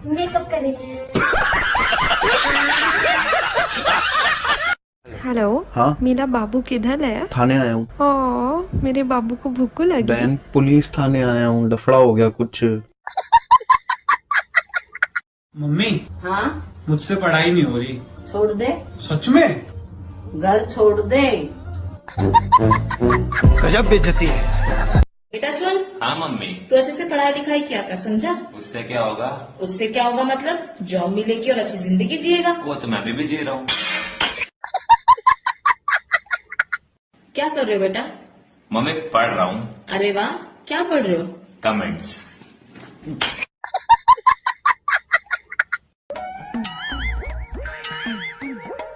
Makeup कर रही थी। हेलो। हाँ मेरा बाबू किधर है? थाने आया हूँ। मेरे बाबू को भूख लगी। बहन पुलिस थाने आया हूँ, लफड़ा हो गया कुछ। मम्मी। हाँ मुझसे पढ़ाई नहीं हो रही। छोड़ दे, सच में? घर छोड़ दे। गजब बेइज्जती है। बेटा सुन। हाँ मम्मी। तू अच्छे से पढ़ाई लिखाई क्या कर, समझा? उससे क्या होगा? उससे क्या होगा मतलब जॉब मिलेगी और अच्छी जिंदगी जिएगा। वो तो मैं अभी भी जी रहा हूँ। क्या कर रहे हो बेटा? मम्मी पढ़ रहा हूँ। अरे वाह, क्या पढ़ रहे हो? कमेंट्स।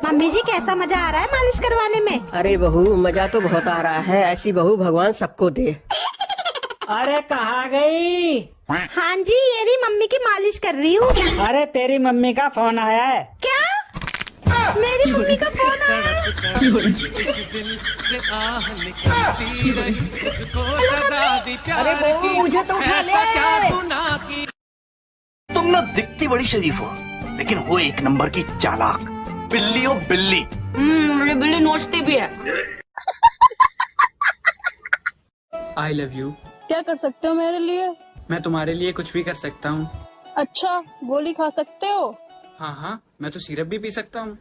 मम्मी जी कैसा मजा आ रहा है मालिश करवाने में? अरे बहू मजा तो बहुत आ रहा है, ऐसी बहू भगवान सबको दे। अरे कहाँ गई? हाँ जी, ये रही मम्मी की मालिश कर रही हूँ। अरे तेरी मम्मी का फोन आया है। क्या? मेरी मम्मी का फोन आया है? अरे बहू मुझे तो उठा ले। तुम ना दिखती बड़ी शरीफ हो, लेकिन हो एक नंबर की चालाक बिल्ली हो बिल्ली। मेरी बिल्ली नोचती भी है। आई लव यू। क्या कर सकते हो मेरे लिए? मैं तुम्हारे लिए कुछ भी कर सकता हूँ। अच्छा, गोली खा सकते हो? हाँ हाँ, मैं तो सिरप भी पी सकता हूँ।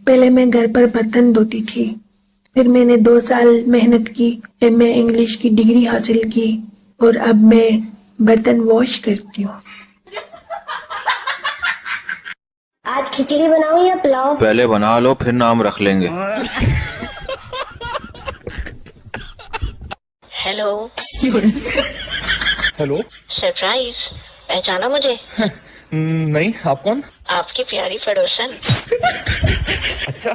पहले मैं घर पर बर्तन धोती थी, फिर मैंने 2 साल मेहनत की, एमए इंग्लिश की डिग्री हासिल की और अब मैं बर्तन वॉश करती हूँ। आज खिचड़ी बनाऊं या पुलाव? पहले बना लो फिर नाम रख लेंगे। हेलो। हेलो। सरप्राइज, पहचाना मुझे? नहीं, आप कौन? आपकी प्यारी पड़ोसन। अच्छा,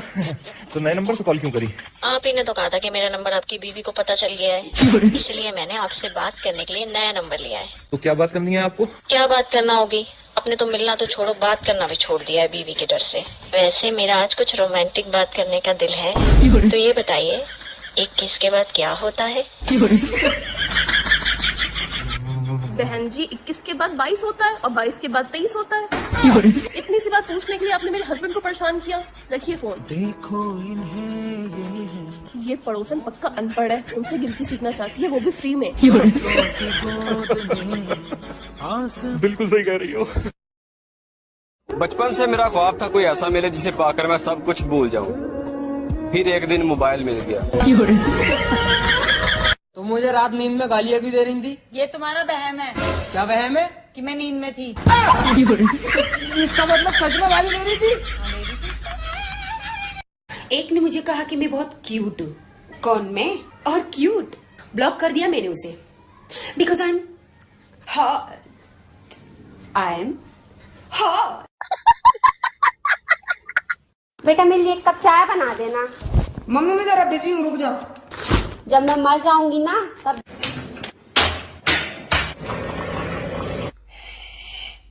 तो नए नंबर से कॉल क्यों करी? आप ही ने तो कहा था कि मेरा नंबर आपकी बीवी को पता चल गया है, इसलिए मैंने आपसे बात करने के लिए नया नंबर लिया है। तो क्या बात करनी है आपको? क्या बात करना होगी? आपने तो मिलना तो छोड़ो, बात करना भी छोड़ दिया है बीवी के डर से। वैसे मेरा आज कुछ रोमांटिक बात करने का दिल है, तो ये बताइए 21 के बाद क्या होता है? बहन जी, 21 के बाद 22 होता है और 22 के बाद 23 होता है। इतनी सी बात पूछने के लिए आपने मेरे हस्बैंड को परेशान किया। रखिए फोन। देखो इन्हें ये पड़ोसन पक्का अनपढ़ है, तुमसे गिनती सीखना चाहती है, वो भी फ्री में। बिल्कुल सही कह रही हो। बचपन से मेरा ख्वाब था कोई ऐसा मिले जिसे पाकर मैं सब कुछ भूल जाऊं। फिर एक दिन मोबाइल मिल गया। तुम मुझे रात नींद में गालियाँ भी दे रही थी। ये तुम्हारा वहम है क्या वहम है? कि मैं नींद में थी। इसका मतलब सच में गाली दे रही थी? एक ने मुझे कहा कि मैं बहुत क्यूट हूँ। कौन, मैं? और क्यूट? ब्लॉक कर दिया मैंने उसे, because I am hot. I am hot. बेटा मेरे लिए 1 कप चाय बना देना। मम्मी मैं जरा बिजी हूँ, रुक जाओ। जब मैं मर जाऊंगी ना तब।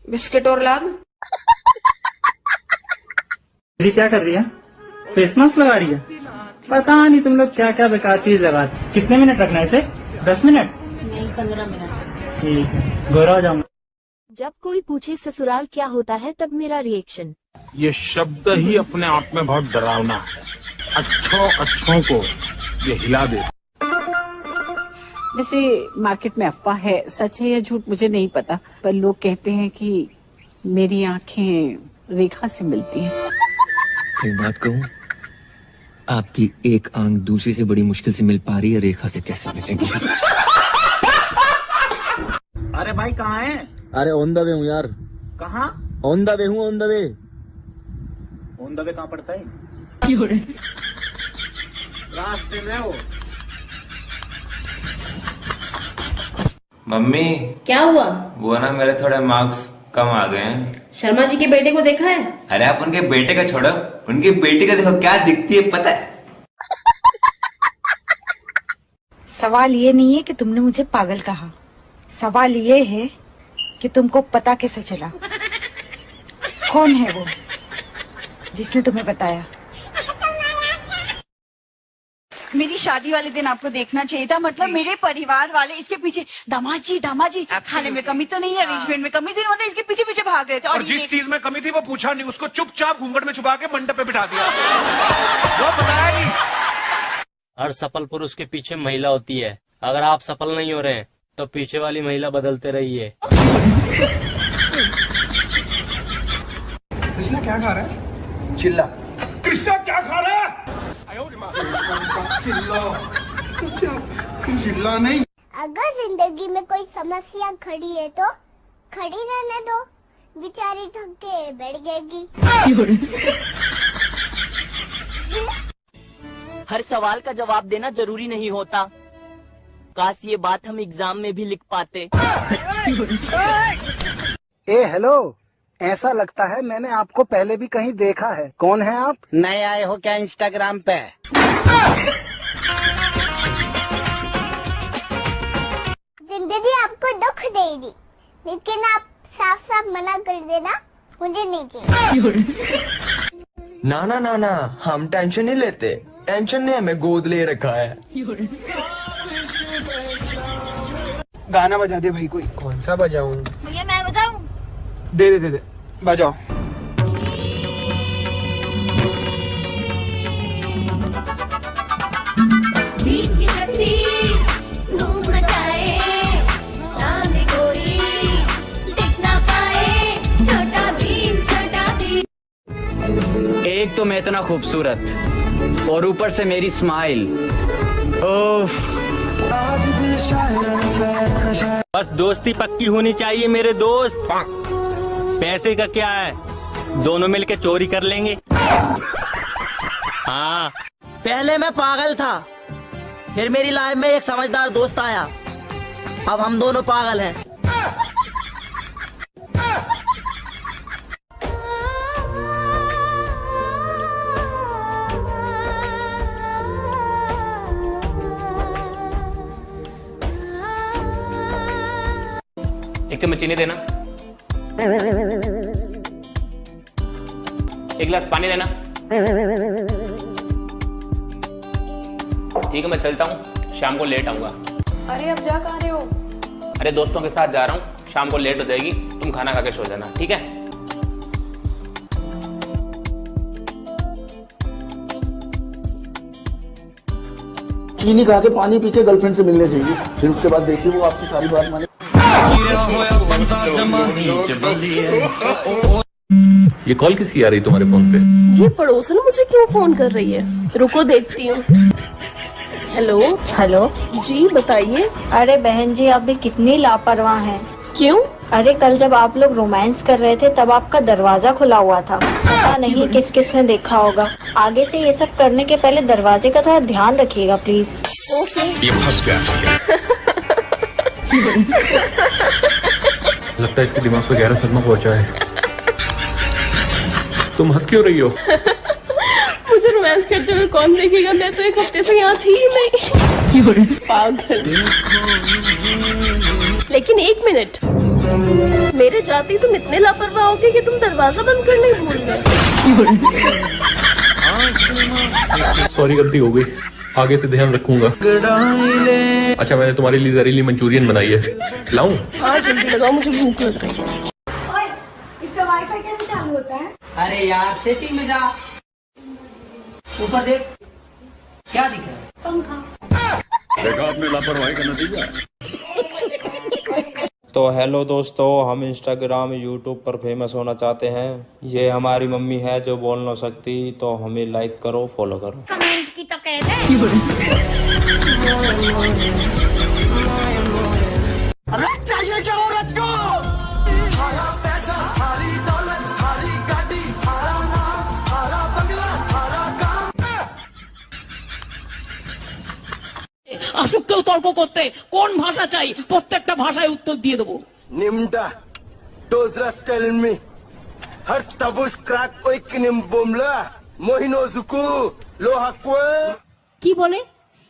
बिस्किट और ला दूं? दीदी क्या कर रही है? फेस मास्क लगा रही है? पता नहीं तुम लोग क्या क्या बेकार चीज लगा। कितने मिनट रखना है इसे? 10 मिनट? नहीं, 15 मिनट। ठीक है, गोरा हो जाऊंगा। जब कोई पूछे ससुराल क्या होता है, तब मेरा रिएक्शन। ये शब्द ही अपने आप में बहुत डरावना है। अच्छों को ये हिला दे। वैसे मार्केट में अफवाह है, सच है या झूठ मुझे नहीं पता, पर लोग कहते हैं कि मेरी आंखें रेखा से मिलती हैं। एक बात कहूँ, आपकी एक आंख दूसरी से बड़ी मुश्किल से मिल पा रही है, रेखा से कैसे मिलेगी? अरे भाई कहाँ है? अरे ऑन द वे हूँ यार। कहाँ? ऑन द वे हूँ, on the way. On the way कहाँ पड़ता है? रास्ते में हो। मम्मी क्या हुआ? वो ना मेरे थोड़े मार्क्स कम आ गए हैं। शर्मा जी के बेटे को देखा है? अरे आप उनके बेटे का छोड़ो, उनकी बेटी का देखो क्या दिखती है पता है? सवाल ये नहीं है कि तुमने मुझे पागल कहा, सवाल ये है कि तुमको पता कैसे चला? कौन है वो जिसने तुम्हें बताया? मेरी शादी वाले दिन आपको देखना चाहिए था। मतलब मेरे परिवार वाले इसके पीछे दामाद जी खाने में कमी तो नहीं है, अरेंजमेंट में कमी थी, मतलब इसके पीछे पीछे भाग रहे थे। और जिस चीज में कमी थी वो पूछा नहीं, उसको चुपचाप घूंघट में छुपा के मंडप पे बिठा दिया, वो बताया नहीं। हर सफल पुरुष के पीछे महिला होती है। अगर आप सफल नहीं हो रहे हैं तो पीछे वाली महिला बदलते रहिए। कृष्णा क्या खा रहा है? चिल्ला। कृष्णा क्या खा रहा है? चिल्ला नहीं। अगर जिंदगी में कोई समस्या खड़ी है तो खड़ी रहने दो, बेचारी थक के बैठ जाएगी। हर सवाल का जवाब देना जरूरी नहीं होता। काश ये बात हम एग्जाम में भी लिख पाते। ए हेलो, ऐसा लगता है मैंने आपको पहले भी कहीं देखा है। कौन है आप? नए आए हो क्या इंस्टाग्राम पे? जिंदगी आपको दुख देगी, लेकिन आप साफ साफ मना कर देना, मुझे नहीं चाहिए। ना ना ना ना, हम टेंशन नहीं लेते। टेंशन ने हमें गोद ले रखा है। गाना बजा दे भाई कोई। कौन सा बजाऊं? भैया मैं बजाऊं? दे दे दे दे, बजाओ। एक तो मैं इतना खूबसूरत और ऊपर से मेरी स्माइल। ओफ। बस दोस्ती पक्की होनी चाहिए मेरे दोस्त। पैसे का क्या है, दोनों मिलके चोरी कर लेंगे। हाँ। पहले मैं पागल था, फिर मेरी लाइफ में एक समझदार दोस्त आया। अब हम दोनों पागल हैं। एक चम्मच चीनी देना, एक गिलास पानी देना। ठीक है मैं चलता हूँ, शाम को लेट आऊंगा। अरे अब जा कहाँ रहे हो? अरे दोस्तों के साथ जा रहा हूँ, शाम को लेट हो जाएगी, तुम खाना खा के सो जाना, ठीक है? चीनी खा के पानी पी के गर्लफ्रेंड से मिलने चाहिए, फिर उसके बाद देखिए वो आपकी सारी बात माने। ये कॉल किसकी आ रही तुम्हारे फोन पे? ये पड़ोसन मुझे क्यों फोन कर रही है? रुको देखती हूँ। हेलो हेलो जी बताइए। अरे बहन जी, आप भी कितनी लापरवाह हैं। क्यों? अरे कल जब आप लोग रोमांस कर रहे थे तब आपका दरवाजा खुला हुआ था। पता नहीं किस किस ने देखा होगा। आगे से ये सब करने के पहले दरवाजे का थोड़ा ध्यान रखिएगा प्लीज। ओके। ये फंस गया। लगता है इसके दिमाग पे गहरा सदमा पहुंचा है। तुम हंस क्यों रही हो? मुझे रोमांस करते हुए कौन देखेगा? मैं तो एक हफ्ते से यहाँ थी ही नहीं। पागल। लेकिन एक मिनट, मेरे जाते ही तुम इतने लापरवाह हो गए कि तुम दरवाजा बंद करने भूल गए। सॉरी, गलती हो गई, आगे से ध्यान रखूंगा। अच्छा मैंने तुम्हारे लिए जहरीली मंचूरियन बनाई है, लाऊं? हाँ जल्दी लगाओ, मुझे भूख लग रही है। इसका वाईफाई कैसे चालू होता है? अरे यार सेटिंग में जा, ऊपर देख क्या दिख रहा है? पंखा। देखा आपने लापरवाही का नतीजा। तो हेलो दोस्तों, हम इंस्टाग्राम यूट्यूब पर फेमस होना चाहते हैं। ये हमारी मम्मी है जो बोल नहीं सकती, तो हमें लाइक करो, फॉलो करो। कमेंट की तो कह दे। चाहिए क्या औरत को? हरा पैसा, हरी दौलत, हरी गाड़ी, हरा नाम, हरा बंगला, हरा गांव। আসুক কেউ তর্ক করতে, কোন ভাষা চাই প্রত্যেকটা ভাষায় উত্তর দিয়ে দেবো। Nimda, Dozras tell me, har tabus crack oikinim bomla, mohino zuku, lohakwe. কি বলে?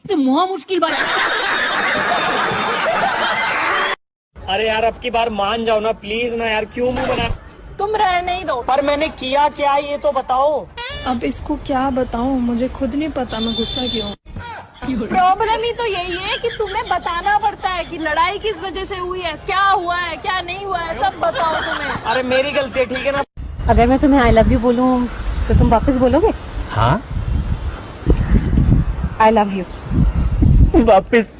ये महा मुश्किल बात। अरे यार अब की बार मान जाओ ना प्लीज ना यार, क्यों मुंह बना? तुम रहने ही दो। पर मैंने किया क्या ये तो बताओ। अब इसको क्या बताऊं, मुझे खुद नहीं पता मैं गुस्सा क्यों। प्रॉब्लम ही तो यही है कि तुम्हें बताना पड़ता है कि लड़ाई किस वजह से हुई है, क्या हुआ है, क्या नहीं हुआ है, सब बताओ तुम्हें। अरे मेरी गलती है, ठीक है ना। अगर मैं तुम्हें आई लव यू बोलूं तो तुम वापस बोलोगे? हाँ आई लव यू वापस।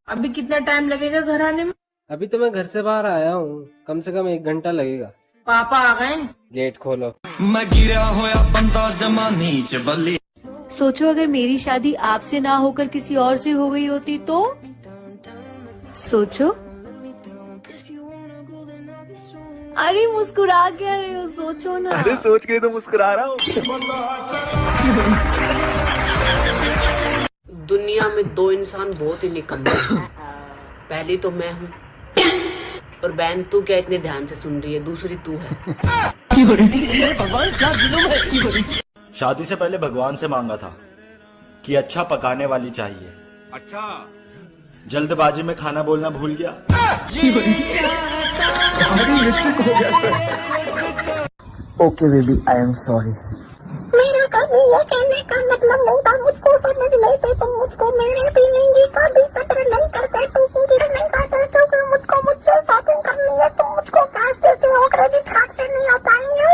अभी कितना टाइम लगेगा घर आने में? अभी तो मैं घर से बाहर आया हूँ, कम से कम 1 घंटा लगेगा। पापा आ गए? गेट खोलो। मैं गिरा होया बंदा जमा नीच बल्ली। सोचो अगर मेरी शादी आपसे ना होकर किसी और से हो गई होती तो? सोचो। अरे मुस्कुरा क्या रहे हो, सोचो ना। अरे सोच के तो मुस्कुरा रहा हूँ। दुनिया में 2 इंसान बहुत ही निकम्मे हैं। पहली तो मैं हूँ और बहन तू क्या इतने ध्यान से सुन रही है, दूसरी तू है। भगवान क्या जुल्म है। शादी से पहले भगवान से मांगा था कि अच्छा पकाने वाली चाहिए। अच्छा। जल्दबाजी में खाना बोलना भूल गया। Okay baby, I am sorry. मेरा कभी ये कहने का मतलब नहीं था, मुझको समझ लेते तुम मुझको मेरे फीलिंग का भी कदर नहीं करते, तो पूरी नहीं करते क्योंकि मुझको मुझसे शॉपिंग करनी है, तुम मुझको कैश देते हो, क्रेडिट कार्ड से नहीं हो पाएंगे।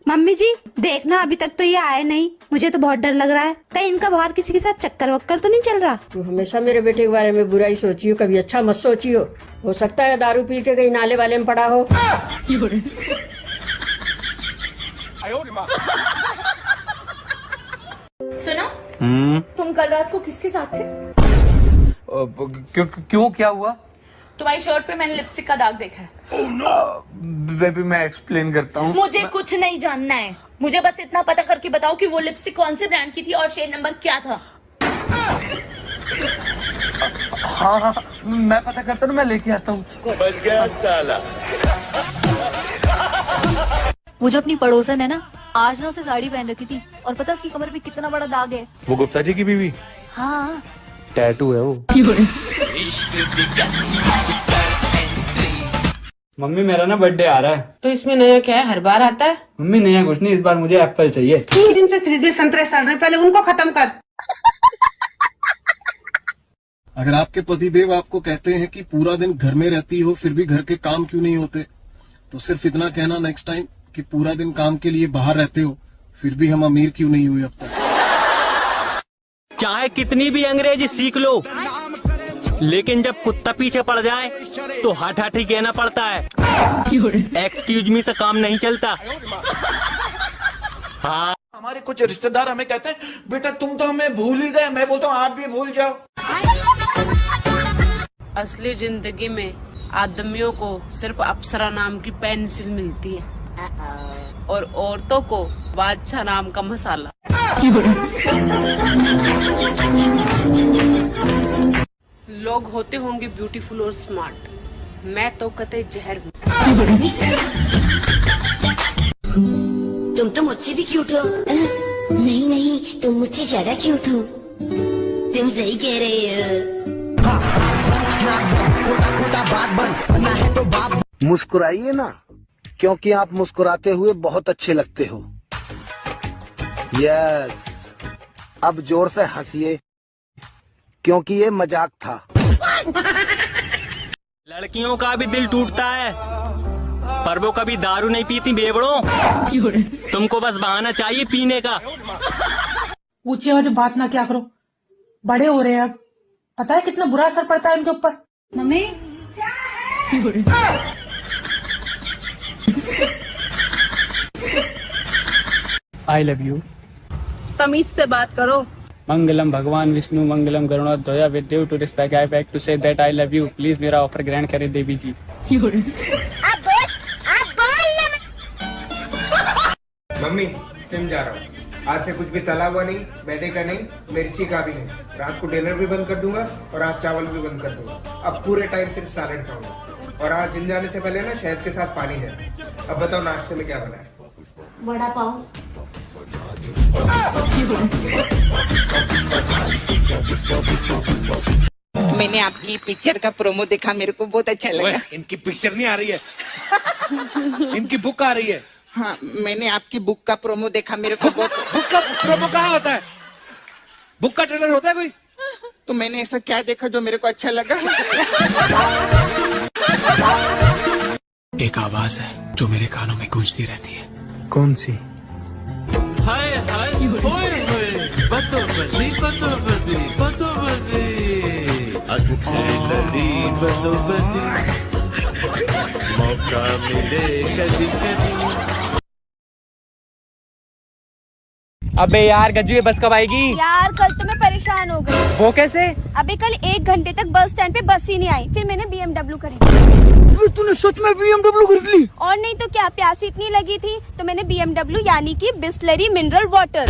मम्मी जी देखना, अभी तक तो ये आए नहीं, मुझे तो बहुत डर लग रहा है, कहीं इनका बाहर किसी के साथ चक्कर वक्कर तो नहीं चल रहा। तू हमेशा मेरे बेटे के बारे में बुरा ही सोची हो, कभी अच्छा मत सोची हो सकता है दारू पी के कहीं नाले वाले में पड़ा हो। सुनो, तुम कल रात को किसके साथ थे? क्यों क्या हुआ? तुम्हारी शर्ट पे मैंने लिपस्टिक का दाग देखा है। बेबी मैं एक्सप्लेन करता हूँ। मुझे कुछ नहीं जानना है, मुझे बस इतना पता करके बताओ कि वो लिपस्टिक कौन से ब्रांड की थी और शेड नंबर क्या था। हाँ मैं पता करता हूँ, मैं लेके आता हूँ। वो जो अपनी पड़ोसन है ना, आज ना उसे साड़ी पहन रखी थी और पता उसकी कमर पे कितना बड़ा दाग है। वो गुप्ता जी की बीवी? हाँ टैटू है वो। मम्मी मेरा ना बर्थडे आ रहा है। तो इसमें नया क्या है, हर बार आता है? मम्मी नया कुछ नहीं, इस बार मुझे एप्पल चाहिए। 3 दिन से फ्रिज में संतरे सड़ रहे, पहले उनको खत्म कर। अगर आपके पतिदेव आपको कहते हैं कि पूरा दिन घर में रहती हो फिर भी घर के काम क्यों नहीं होते, तो सिर्फ इतना कहना नेक्स्ट टाइम कि पूरा दिन काम के लिए बाहर रहते हो फिर भी हम अमीर क्यों नहीं हुए अब तक। चाहे कितनी भी अंग्रेजी सीख लो, लेकिन जब कुत्ता पीछे पड़ जाए तो हट हट ही कहना पड़ता है। एक्सक्यूज मी से काम नहीं चलता। हाँ हमारे कुछ रिश्तेदार हमें कहते हैं बेटा तुम तो हमें भूल ही गए। मैं बोलता हूँ आप भी भूल जाओ। असली जिंदगी में आदमियों को सिर्फ अप्सरा नाम की पेंसिल मिलती है और औरतों को बादशाह नाम का मसाला। लोग होते होंगे ब्यूटीफुल और स्मार्ट, मैं तो कतई जहर हूँ। तुम तो मुझसे भी क्यूट हो। नहीं नहीं, तुम मुझसे ज्यादा क्यूट हो। तुम सही कह रहे हो। मुस्कुराइए ना, क्योंकि आप मुस्कुराते हुए बहुत अच्छे लगते हो। यस, अब जोर से हंसिए क्योंकि ये मजाक था। लड़कियों का भी दिल टूटता है, पर वो कभी दारू नहीं पीती बेवड़ों। तुमको बस बहाना चाहिए पीने का। ऊंची आवाज बात ना क्या करो, बड़े हो रहे हैं अब, पता है कितना बुरा असर पड़ता है इनके ऊपर। Mummy I love you. तमीज से बात करो। मंगलम भगवान विष्णु मंगलम गरुणोदय विद्यु to respect I back to say that I love you. Please मेरा ऑफर ग्रैंड करें देवी जी। मम्मी जिम जा रहा हूँ, आज से कुछ भी तला हुआ नहीं, मैदे का नहीं, मिर्ची का भी नहीं। रात को डिनर भी बंद कर दूंगा और आज चावल भी बंद कर दूंगा। अब पूरे टाइम सिर्फ सैलेड खाऊंगा और आज जिम जाने से पहले ना शहद के साथ पानी देना। अब बताओ नाश्ते में क्या बना है? वड़ा पाव। मैंने आपकी पिक्चर का प्रोमो देखा, मेरे को बहुत अच्छा लगा। इनकी पिक्चर नहीं आ रही है, इनकी बुक आ रही है। हाँ, मैंने आपकी बुक का प्रोमो देखा, मेरे को बहुत। बुक का प्रोमो कहाँ होता है? बुक का ट्रेलर होता है कोई? तो मैंने ऐसा क्या देखा जो मेरे को अच्छा लगा? एक आवाज है जो मेरे कानों में गूंजती रहती है। कौन सी? हाय हाय होए होए बतो बदी मौका मिले कभी कभी। अबे यार गज्जू, ये बस कब आएगी? यार कल तो मैं परेशान हो गई। वो कैसे? अबे कल 1 घंटे तक बस स्टैंड पे बस ही नहीं आई, फिर मैंने BMW खरीदी। तूने सच में BMW खरीद ली? और नहीं तो क्या, प्यास इतनी लगी थी तो मैंने BMW यानी कि बिस्लरी मिनरल वाटर।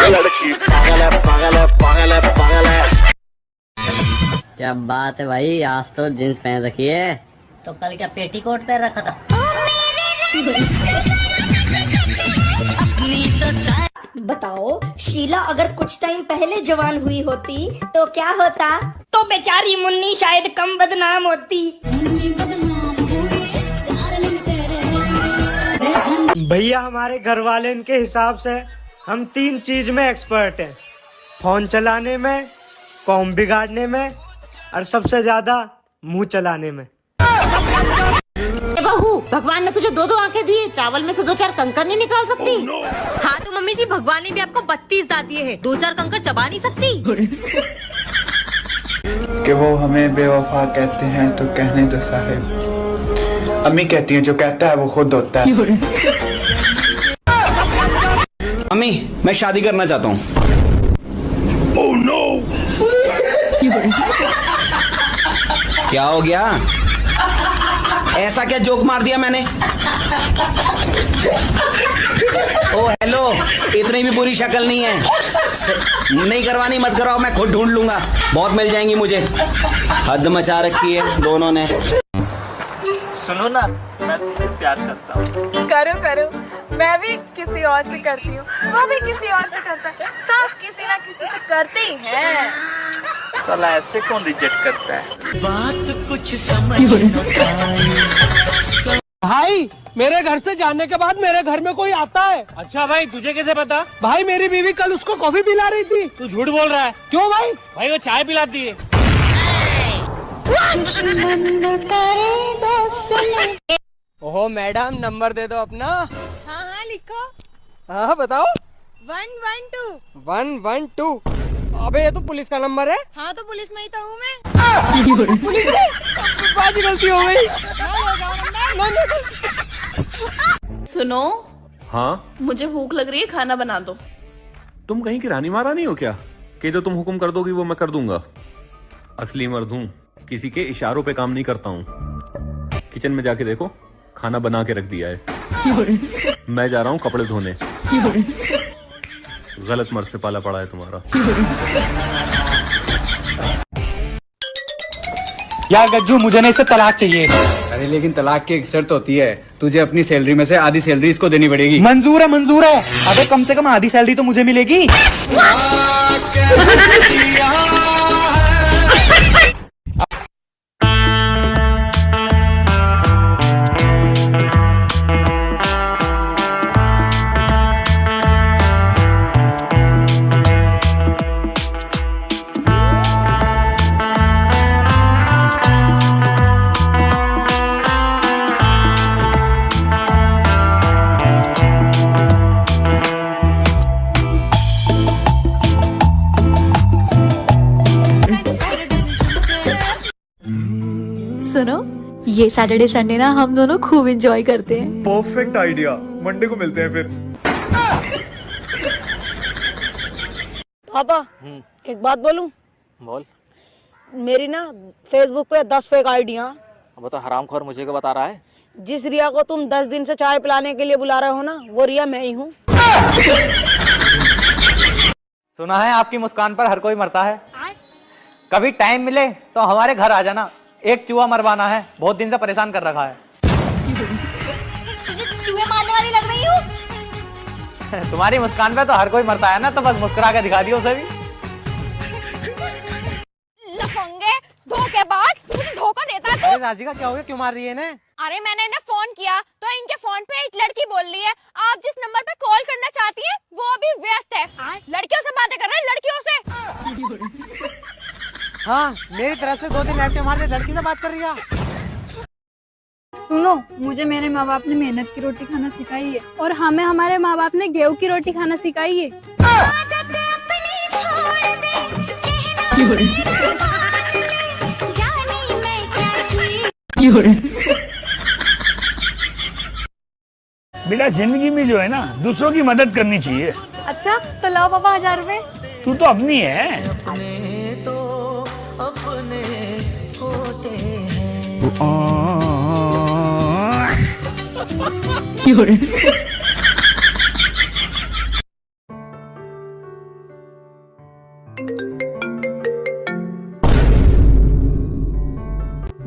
लड़की पागल है पागल है पागल है पागल है। क्या बात है भाई, आज तो जींस पहन रखी है। तो कल क्या पेटीकोट पहन रखा था? बताओ शीला अगर कुछ टाइम पहले जवान हुई होती तो क्या होता? तो बेचारी मुन्नी शायद कम बदनाम होती। भैया हमारे घर वाले इनके हिसाब से हम 3 चीज में एक्सपर्ट हैं, फोन चलाने में, कॉम बिगाड़ने में और सबसे ज्यादा मुंह चलाने में। बहू, भगवान ने तुझे 2-2 आंखें दी, चावल में से 2-4 कंकर नहीं निकाल सकती? हाँ तो मम्मी जी, भगवान ने भी आपको 32 दांत दिए हैं, 2-4 कंकर चबा नहीं सकती। कि वो हमें बेवफा कहते हैं तो कहने दो साहिब। अम्मी कहती हैं जो कहता है वो खुद होता है। अम्मी, मैं शादी करना चाहता हूँ। Oh no! क्या हो गया? ऐसा क्या जोक मार दिया मैंने? ओ हेलो, इतनी भी बुरी शक्ल नहीं है। नहीं करवानी मत कराओ, मैं खुद ढूंढ लूंगा, बहुत मिल जाएंगी मुझे। हद मचा रखी है दोनों ने। सुनो ना, मैं तुमसे प्यार करता हूँ। करो करो, मैं भी किसी और से करती हूँ, वो भी किसी और से करता है, सब किसी ना किसी से करते ही हैं। साला ऐसे कौन रिजेक्ट करता है? बात कुछ समझ न भाई, मेरे घर से जाने के बाद मेरे घर में कोई आता है। अच्छा भाई, तुझे कैसे पता? भाई मेरी बीवी कल उसको कॉफी पिला रही थी। तू झूठ बोल रहा है। क्यों भाई? भाई वो चाय पिलाती है। ओहो मैडम, नंबर दे दो अपना। हाँ हाँ लिखो। हाँ बताओ। 112। 112। अबे ये तो पुलिस का नंबर है। हाँ तो पुलिस में ही तो हूँ मैं। पुलिस में? बाजी गलती हो गई। सुनो, हाँ मुझे भूख लग रही है, खाना बना दो। तुम कहीं की रानी महारानी हो क्या कि जो तुम हुक्म कर दोगी वो मैं कर दूंगा? असली मर्द हूँ, किसी के इशारों पे काम नहीं करता हूँ। किचन में जाके देखो, खाना बना के रख दिया है। मैं जा रहा हूँ कपड़े धोने। गलत मर्द से पाला पड़ा है तुम्हारा। यार गज्जू, मुझे नहीं से तलाक चाहिए। अरे लेकिन तलाक की एक शर्त होती है, तुझे अपनी सैलरी में से आधी सैलरी इसको देनी पड़ेगी। मंजूर है मंजूर है। अबे कम से कम आधी सैलरी तो मुझे मिलेगी। सुनो, ये सैटरडे संडे ना हम दोनों खूब एंजॉय करते हैं। परफेक्ट आइडिया, मंडे को मिलते हैं फिर। पापा, एक बात बोलूं? बोल। मेरी ना फेसबुक पे 10 फेक आईडियां। अब तो हरामखोर मुझे को बता रहा है। जिस रिया को तुम 10 दिन से चाय पिलाने के लिए बुला रहे हो ना, वो रिया मैं ही हूँ। सुना है आपकी मुस्कान पर हर कोई मरता है। कभी टाइम मिले तो हमारे घर आ जाना, एक चूहा मरवाना है, बहुत दिन से परेशान कर रखा है। तुझे चूहे मारने वाली लग रही हूँ? तुम्हारी मुस्कान पे तो हर कोई मरता है ना, तो बस मुस्कुरा के दिखा दियो उसे भी। लफंगे, राजी का क्या हो गया, क्यों मार रही है इन्हें? अरे मैंने इन्हें फोन किया तो इनके फोन पे एक लड़की बोल रही है आप जिस नंबर पे कॉल करना चाहती हैं वो अभी व्यस्त है। लड़कियों से बातें कर रहे हैं, लड़कियों से। हाँ, मेरी तरफ से 2 दिन लैपटॉप हमारे लड़की से बात कर रही है। सुनो, मुझे मेरे माँ बाप ने मेहनत की रोटी खाना सिखाई है और हमें हमारे माँ बाप ने गेहूं की रोटी खाना सिखाई है। बेटा जिंदगी में जो है ना दूसरों की मदद करनी चाहिए। अच्छा तो लाओ पापा 1000 रुपए। तू तो अपनी है।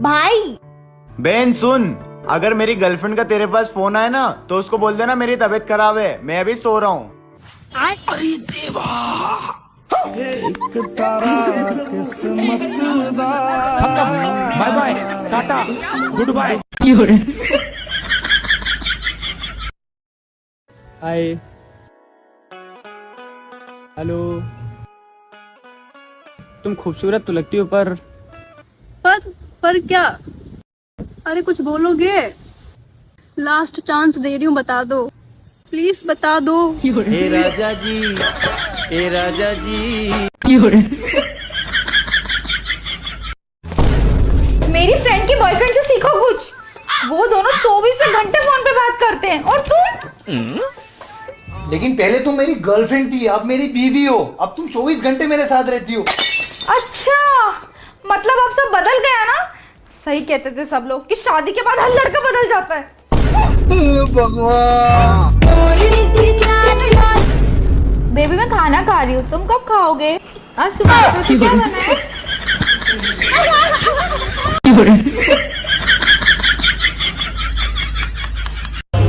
भाई बेन सुन, अगर मेरी गर्लफ्रेंड का तेरे पास फोन आए ना तो उसको बोल देना मेरी तबीयत खराब है, मैं अभी सो रहा हूँ। अरे देवा, एक तारा किस्मत दा। Bye bye, tata, goodbye. Hi, hello. तुम खूबसूरत तो लगती हो पर क्या? अरे कुछ बोलोगे? लास्ट चांस दे रही हूँ, बता दो प्लीज, बता दो। हे राजा जी, हे राजा जी। मेरी फ्रेंड के बॉयफ्रेंड से सीखो कुछ। वो दोनों 24 घंटे फोन पे बात करते हैं और तुम। लेकिन पहले तुम मेरी गर्लफ्रेंड थी, अब मेरी बीवी हो। अब तुम 24 घंटे मेरे साथ रहती हो। अच्छा, मतलब अब सब बदल गया ना? सही कहते थे सब लोग कि शादी के बाद हर लड़का बदल जाता है। भगवान। बेबी मैं खाना खा रही हूँ, तुम कब खाओगे? आज तुम्हारे रोटी क्या बना है?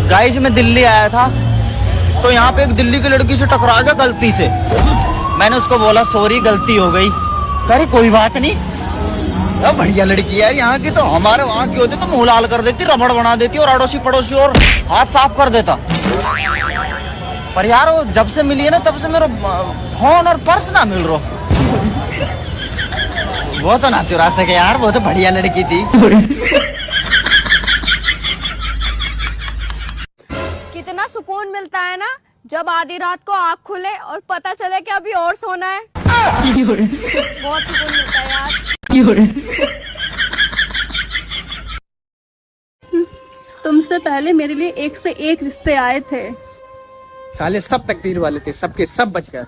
गाइस मैं दिल्ली आया था तो यहाँ पे एक दिल्ली की लड़की से टकरा गया गलती से। मैंने उसको बोला सॉरी गलती हो गई। अरे कोई बात नहीं, बढ़िया लड़की है यहाँ की, तो हमारे वहाँ की होती तो मुंह लाल कर देती, रबड़ बना देती और अड़ोसी पड़ोसी और हाथ साफ कर देता। पर यार वो जब से मिली है ना तब से मेरा फोन और पर्स ना मिल रहा। वो तो ना चुरा सके यार, वो तो बढ़िया लड़की थी। कितना सुकून मिलता है ना जब आधी रात को आँख खुले और पता चले कि अभी और सोना है। बहुत सुकून मिलता है यार। तुमसे पहले मेरे लिए एक से एक रिश्ते आए थे। साले सब तकदीर वाले थे, सबके सब बच गए।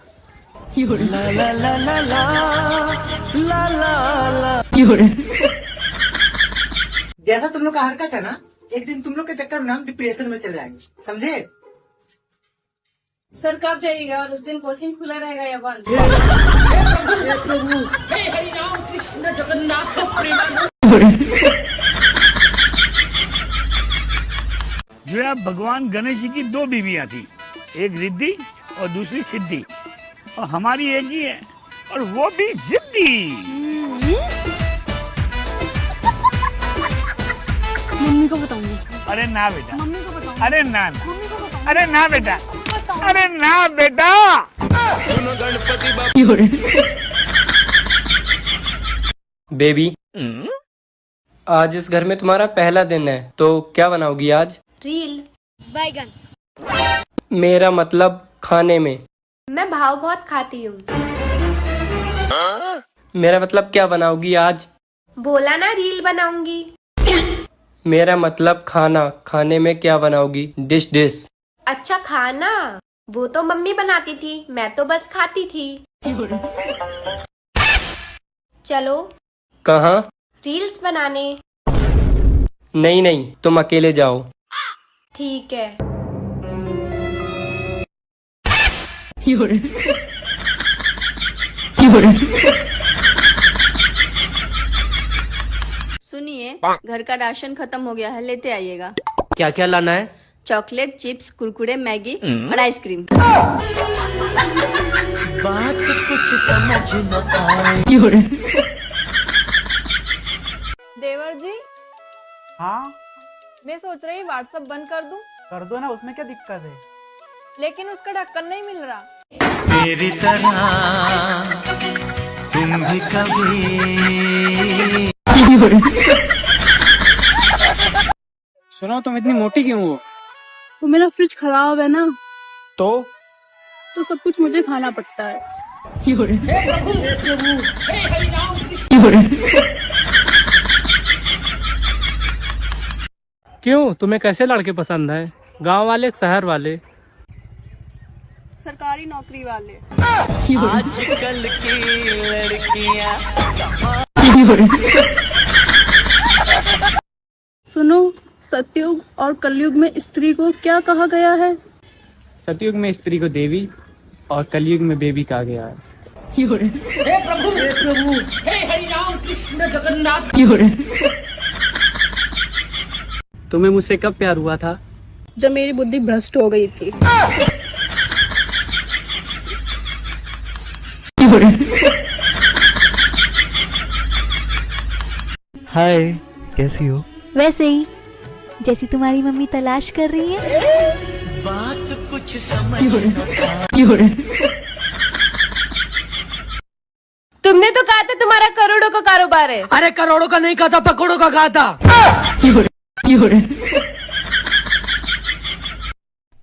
जैसा तुम लोग का हरकत है ना, एक दिन तुम लोग के चक्कर में हम डिप्रेशन में चले जाएंगे, समझे? सर कब जाइएगा और उस दिन कोचिंग खुला रहेगा या बंद? जो है भगवान गणेश जी की 2 बीवियां थी, एक रिद्धि और दूसरी सिद्धि, और हमारी एक ही है और वो भी जिद्दी। मम्मी को बताऊंगी। अरे ना बेटा, मम्मी को बताऊंगी। अरे ना, मम्मी को बताऊंगी। अरे ना बेटा, अरे ना बेटा। बेबी, आज इस घर में तुम्हारा पहला दिन है तो क्या बनाओगी आज? रील, बैगन। मेरा मतलब खाने में। मैं भाव बहुत खाती हूँ। मेरा मतलब क्या बनाओगी आज? बोला ना रील बनाऊंगी। मेरा मतलब खाना, खाने में क्या बनाओगी? डिश। अच्छा खाना, वो तो मम्मी बनाती थी, मैं तो बस खाती थी। चलो कहाँ? रील्स बनाने। नहीं, तुम अकेले जाओ। ठीक है। सुनिए, घर का राशन खत्म हो गया है, लेते आइएगा। क्या क्या लाना है? चॉकलेट, चिप्स, कुरकुरे, मैगी और आइसक्रीम। बात कुछ समझ न आए। देवर जी, हाँ मैं सोच रही व्हाट्सएप बंद कर दूं। कर दो ना, उसमें क्या दिक्कत है। लेकिन उसका ढक्कन नहीं मिल रहा। तेरी तरह तुम भी कभी। सुनो, तुम इतनी मोटी क्यों हो? तो मेरा फ्रिज खराब है ना, तो सब कुछ मुझे खाना पड़ता है। क्यों, तुम्हें कैसे लड़के पसंद है? गांव वाले, शहर वाले? सरकारी नौकरी वाले। आजकल की लड़कियां। सुनो, सतयुग और कलयुग में स्त्री को क्या कहा गया है? सतयुग में स्त्री को देवी और कलयुग में बेबी कहा गया है। हे प्रभु, हे हरि राम कृष्ण जगन्नाथ। तुम्हें मुझसे कब प्यार हुआ था? जब मेरी बुद्धि भ्रष्ट हो गई थी। हाय, कैसी हो? वैसे ही जैसी तुम्हारी मम्मी तलाश कर रही है। बात कुछ समझ। तुमने तो कहा था तुम्हारा करोड़ों का कारोबार है। अरे करोड़ों का नहीं कहा था, पकड़ों का कहा था।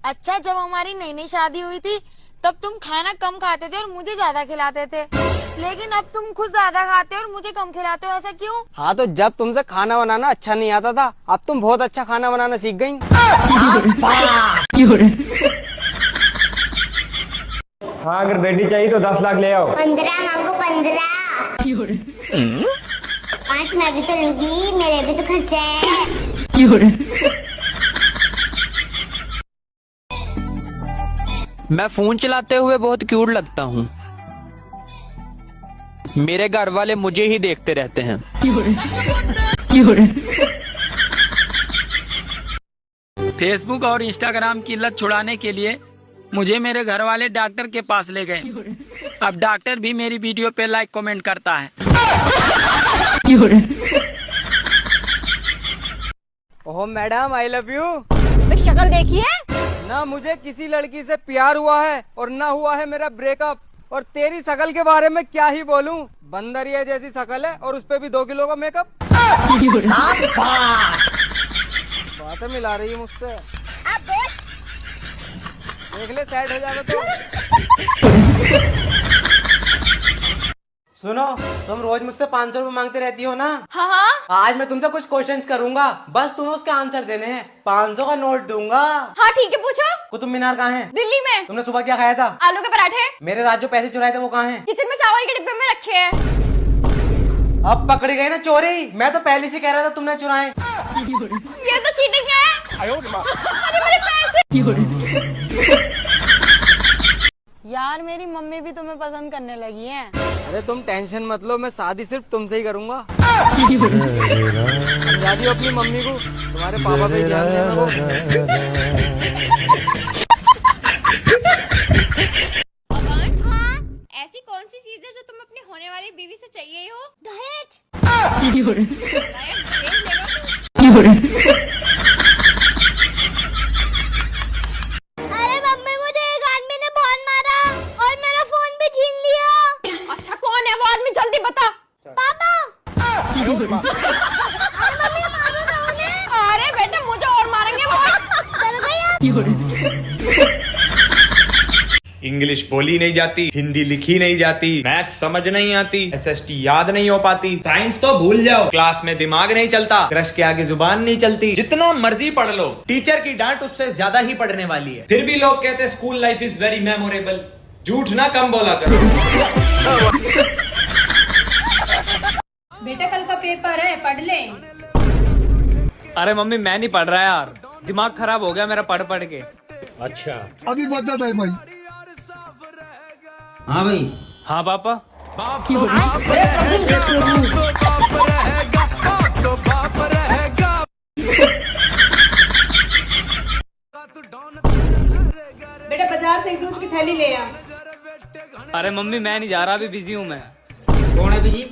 अच्छा, जब हमारी नई नई शादी हुई थी तब तुम खाना कम खाते थे और मुझे ज्यादा खिलाते थे, लेकिन अब तुम खुद ज्यादा खाते हो और मुझे कम खिलाते हो, ऐसा क्यों? हाँ, तो जब तुमसे खाना बनाना अच्छा नहीं आता था, अब तुम बहुत अच्छा खाना बनाना सीख गई। हाँ, अगर बेटी चाहिए तो 10 लाख ले आओ। 15 मांगो 15। 5 मैं भी तो लूंगी, मेरे भी तो खर्चे हैं। मैं फोन चलाते हुए बहुत क्यूट लगता हूँ। मेरे घर वाले मुझे ही देखते रहते हैं। फेसबुक और इंस्टाग्राम की लत छुड़ाने के लिए मुझे मेरे घर वाले डॉक्टर के पास ले गए। अब डॉक्टर भी मेरी वीडियो पे लाइक कमेंट करता है। ओह मैडम, आई लव यू। तो शक्ल देखिए ना, मुझे किसी लड़की से प्यार हुआ है और ना हुआ है मेरा ब्रेकअप। और तेरी शकल के बारे में क्या ही बोलूं, बंदरिया जैसी शकल है और उस पे भी 2 किलो का मेकअप। बातें मिला रही है मुझसे। देख ले, सेट हो जाएगा तो। सुनो, तुम रोज मुझसे 500 रुपए मांगते रहती हो ना? हाँ हाँ। आज मैं तुमसे कुछ क्वेश्चंस करूंगा, बस तुम्हें उसके आंसर देने हैं। 500 का नोट दूंगा। हाँ ठीक है, पूछो। कुतुब मीनार कहाँ है? दिल्ली में। तुमने सुबह क्या खाया था? आलू के पराठे। मेरे रात जो पैसे चुराए थे वो कहाँ हैं? किचन में चावल के डिब्बे में रखे हैं। अब पकड़ी गई ना चोरी। मैं तो पहले से कह रहा था तुमने चुराए। ये तो चीटिंग है। अरे मेरे पैसे। यार, मेरी मम्मी भी तुम्हें पसंद करने लगी है। अरे तुम टेंशन मत लो, मैं शादी सिर्फ तुमसे ही करूंगा। समझा दियो अपनी मम्मी को, तुम्हारे पापा पे ध्यान देना वो। ऐसी कौन सी चीज है जो तुम अपनी होने वाली बीवी से चाहिए हो? दहेज। अरे मम्मी, मुझे एक आदमी ने बहुत मारा और मेरा फोन भी छीन लिया। अच्छा, कौन है वो आदमी? जल्दी बता। पापा। अरे मम्मी, मारो ना उन्हें। अरे बेटे, मुझे और मारेंगे वो। चल गई। इंग्लिश बोली नहीं जाती, हिंदी लिखी नहीं जाती, मैथ समझ नहीं आती, SST याद नहीं हो पाती, साइंस तो भूल जाओ, क्लास में दिमाग नहीं चलता, क्रश के आगे जुबान नहीं चलती। जितना मर्जी पढ़ लो, टीचर की डांट उससे ज्यादा ही पढ़ने वाली है। फिर भी लोग कहते school life is very memorable. झूठ ना कम बोला करो। बेटा, कल का पेपर है, पढ़ ले। अरे मम्मी, मैं नहीं पढ़ रहा यार, दिमाग खराब हो गया मेरा पढ़ पढ़ के। अच्छा, अभी बता दे भाई। हाँ भाई। हाँ पापा। बेटा, बाजार से एक दूध की थैली ले आ। अरे मम्मी, मैं नहीं जा रहा, अभी बिजी हूँ मैं। कौन है बिजी?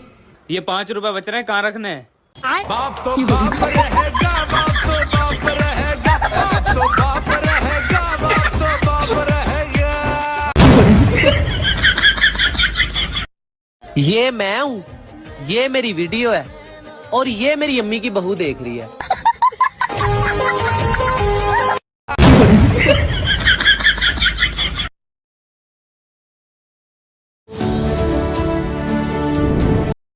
ये 5 रुपए बच रहे हैं, कहाँ रखने हैं? बाप तो बाप रहेगा, बाप तो बाप रहेगा, बाप तो बाप रहेगा, बाप तो बाप रहेगा। ये मैं हूँ, ये मेरी वीडियो है और ये मेरी अम्मी की बहू देख रही है।